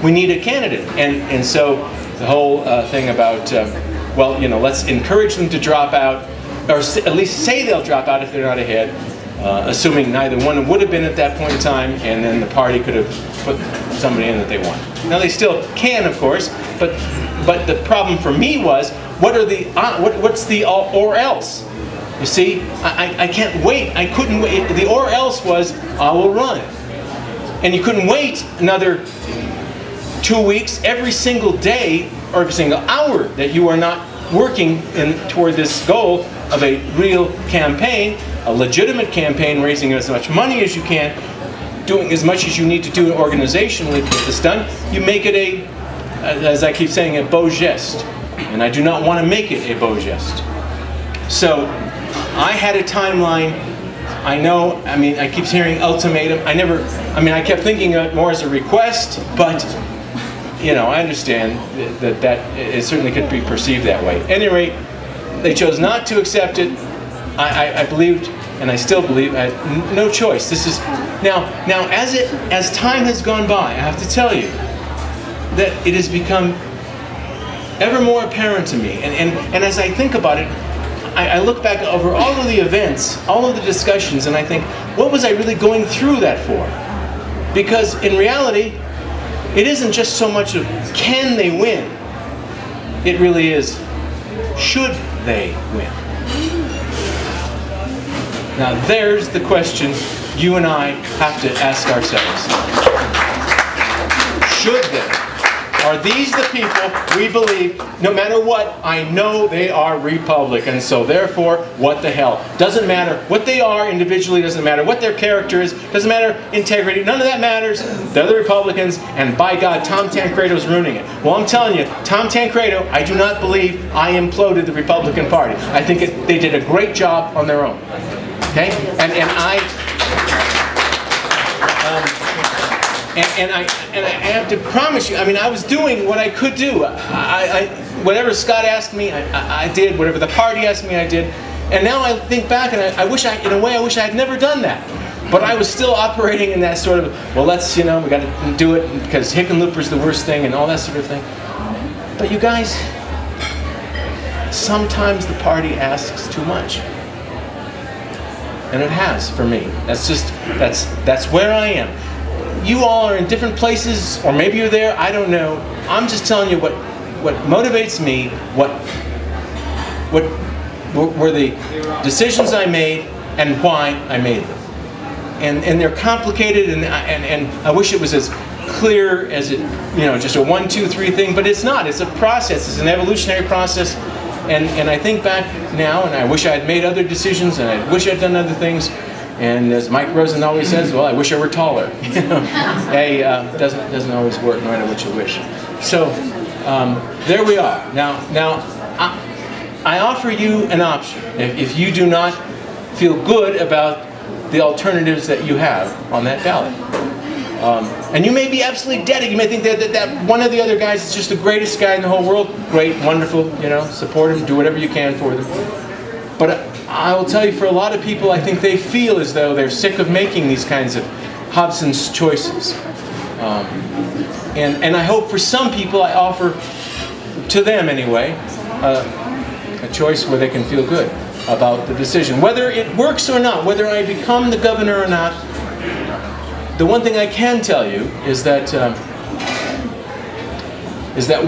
we need a candidate. And so the whole thing about, well, you know, let's encourage them to drop out, or at least say they'll drop out if they're not ahead, assuming neither one would have been at that point in time, and then the party could have put somebody in that they want. Now they still can, of course, but the problem for me was, what's the or else? You see, I can't wait. I couldn't wait. The or else was, I will run. And you couldn't wait another 2 weeks, every single day, or every single hour that you are not working toward this goal of a real campaign, a legitimate campaign, raising as much money as you can, doing as much as you need to do organizationally to get this done. You make it a, as I keep saying, a beau geste. And I do not want to make it a beau geste. So I had a timeline. I know, I mean, I keep hearing ultimatum. I kept thinking of it more as a request, but, you know, I understand that it certainly could be perceived that way. At any rate, they chose not to accept it. I believed, and I still believe, I had no choice. This is, now as time has gone by, I have to tell you that it has become ever more apparent to me. And as I think about it, I look back over all of the events, all of the discussions, and I think, what was I really going through that for? Because in reality, it isn't just so much of can they win, it really is should they win. Now there's the question you and I have to ask ourselves. Should they? Are these the people we believe, no matter what, I know they are Republicans, so therefore, what the hell? Doesn't matter what they are individually, doesn't matter what their character is, doesn't matter integrity, none of that matters. They're the Republicans, and by God, Tom Tancredo's ruining it. Well, I'm telling you, Tom Tancredo, I do not believe I imploded the Republican Party. I think they did a great job on their own. Okay? And I have to promise you, I mean, I was doing what I could do. Whatever Scott asked me, I did. Whatever the party asked me, I did. And now I think back, and in a way, I wish I had never done that. But I was still operating in that sort of, well, let's, you know, we got to do it because Hickenlooper's the worst thing and all that sort of thing. But you guys, sometimes the party asks too much. And it has for me. That's where I am. You all are in different places, or maybe you're there, I don't know. I'm just telling you what motivates me, what were the decisions I made and why I made them. And they're complicated, and I wish it was as clear as it, you know, just a 1, 2, 3 thing, but it's not. It's a process. It's an evolutionary process. And I think back now, and I wish I had made other decisions, and I wish I'd done other things. And as Mike Rosen always says, well, I wish I were taller. You know, hey, doesn't always work, no matter what you wish. So there we are. Now I offer you an option. If you do not feel good about the alternatives that you have on that ballot, and you may be absolutely dead. You may think that one of the other guys is just the greatest guy in the whole world. Great, wonderful. You know, support him, do whatever you can for them. But I will tell you, for a lot of people, I think they feel as though they're sick of making these kinds of Hobson's choices. And I hope for some people I offer, to them anyway, a choice where they can feel good about the decision. Whether it works or not, whether I become the governor or not, the one thing I can tell you is that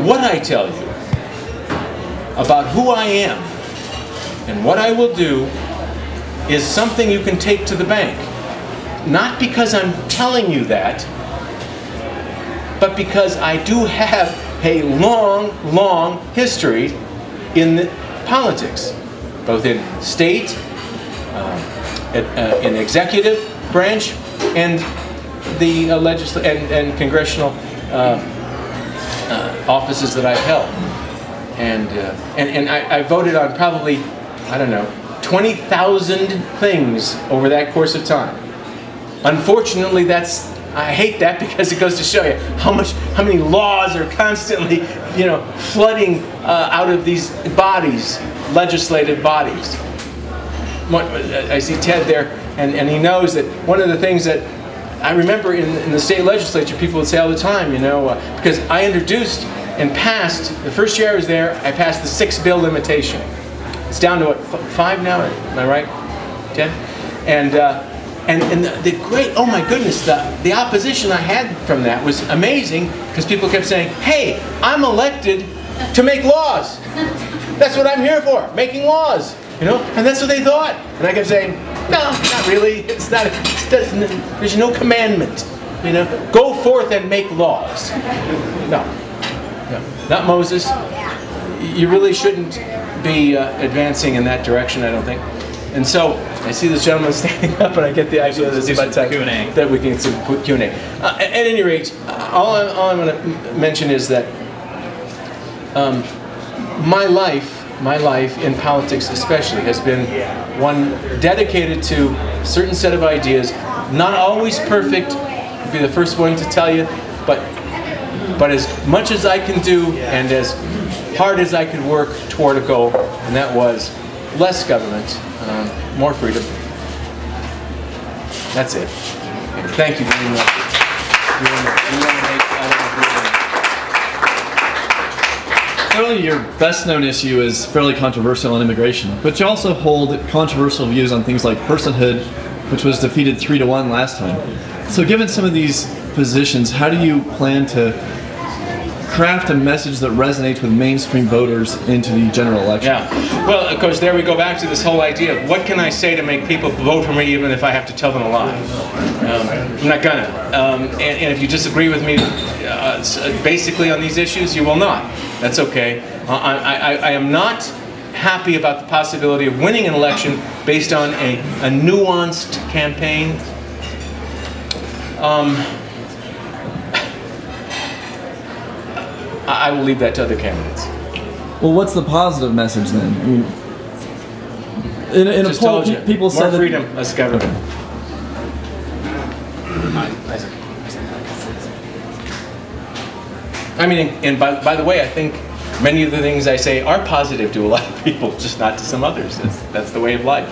what I tell you about who I am and what I will do is something you can take to the bank. Not because I'm telling you that, but because I do have a long, long history in politics, both in state, in executive branch, and the legislative and congressional offices that I've held. And I voted on probably, I don't know, 20,000 things over that course of time. Unfortunately, I hate that because it goes to show you how many laws are constantly, you know, flooding out of these bodies, legislative bodies. I see Ted there, and he knows that one of the things that I remember in the state legislature, people would say all the time, you know, because I introduced and passed, the first year I was there, I passed the 6-bill limitation. It's down to what, 5 now, am I right? 10? And the great, oh my goodness, the opposition I had from that was amazing, because people kept saying, hey, I'm elected to make laws. That's what I'm here for, making laws. You know, and that's what they thought. And I kept saying, no, not really. It's not. There's no commandment. You know, go forth and make laws. No, not Moses. You really shouldn't be advancing in that direction, I don't think. And so I see this gentleman standing up, and I get the idea that it's about time that we can get some Q&A. At any rate, all I'm going to mention is that my life in politics especially has been one dedicated to a certain set of ideas, not always perfect, I'll be the first one to tell you, but as much as I can do and as hard as I could work toward a goal, and that was less government, more freedom. That's it. Thank you very much. Clearly, your best-known issue is fairly controversial on immigration, but you also hold controversial views on things like personhood, which was defeated 3-1 last time. So given some of these positions, how do you plan to craft a message that resonates with mainstream voters into the general election? Yeah, well, of course, there we go back to this whole idea of what can I say to make people vote for me even if I have to tell them a lie? I'm not gonna. And if you disagree with me basically on these issues, you will not. That's okay. I am not happy about the possibility of winning an election based on a nuanced campaign. I will leave that to other candidates. Well, what's the positive message then? I mean, in a poll, people say more freedom, less government. I mean, and by the way, I think many of the things I say are positive to a lot of people, just not to some others. That's the way of life.